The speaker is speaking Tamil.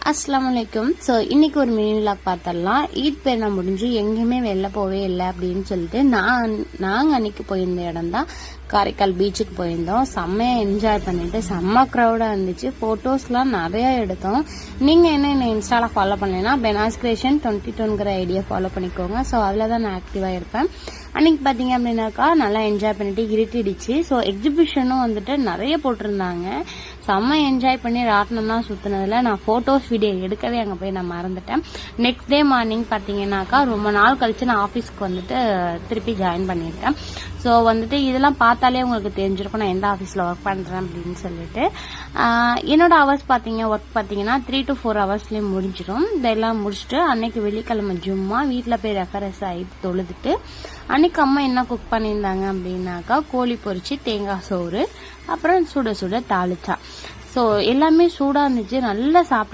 அஸ்ஸலாமு அலைக்கும். ஸோ இன்னைக்கு ஒரு மினி விலாக் பார்த்தரலாம். ஈத் பேர் முடிஞ்சு எங்கேயுமே வெளில போவே இல்லை அப்படின்னு சொல்லிட்டு நாங்கள் அன்னைக்கு போயிருந்த இடம் தான் காரைக்கால் பீச்சுக்கு போயிருந்தோம். செம்மையாக என்ஜாய் பண்ணிட்டு செம்ம க்ரௌடாக இருந்துச்சு. ஃபோட்டோஸ்லாம் நிறையா எடுத்தோம். நீங்கள் என்ன இன்ஸ்டாவில் ஃபாலோ பண்ணலைன்னா பெனாஸ் கிரியேஷன் 22ங்கிற ஐடியா ஃபாலோ பண்ணிக்கோங்க. ஸோ அதில் தான் நான் ஆக்டிவாக இருப்பேன். அன்னைக்கு பார்த்தீங்க அப்படின்னாக்கா நல்லா என்ஜாய் பண்ணிட்டு இருட்டிடுச்சு. ஸோ எக்ஸிபிஷனும் வந்துட்டு நிறைய போட்டிருந்தாங்க. செம்ம என்ஜாய் பண்ணி ராட்டினம்லாம் சுற்றினதில் நான் ஃபோட்டோஸ் வீடியோ எடுக்கவே அங்கே போய் நான் மறந்துட்டேன். நெக்ஸ்ட் டே மார்னிங் பார்த்தீங்கன்னாக்கா ரொம்ப நாள் கழிச்சு நான் ஆஃபீஸ்க்கு வந்துட்டு திருப்பி ஜாயின் பண்ணியிருக்கேன். ஸோ வந்துட்டு இதெல்லாம் பார்த்தாலே உங்களுக்கு தெரிஞ்சிருக்கும் நான் எந்த ஆஃபீஸில் ஒர்க் பண்ணுறேன் அப்படின்னு சொல்லிட்டு. என்னோட ஹவர்ஸ் ஒர்க் பார்த்தீங்கன்னா 3 to 4 ஹவர்ஸ்லேயே முடிஞ்சிடும். இதெல்லாம் முடிச்சுட்டு அன்னைக்கு வெள்ளிக்கிழமை ஜும்மா வீட்டில் போய் ரெஃபரன்ஸ் ஆகிட்டு தொழுதுட்டு அன்னைக்கு அம்மா என்ன குக் பண்ணியிருந்தாங்க அப்படின்னாக்கா கோழி பொரிச்சு தேங்காய் சோறு அப்புறம் சுட சுட தாளிச்சா. ஸோ எல்லாமே சூடாக இருந்துச்சு. நல்லா சாப்பிட்டு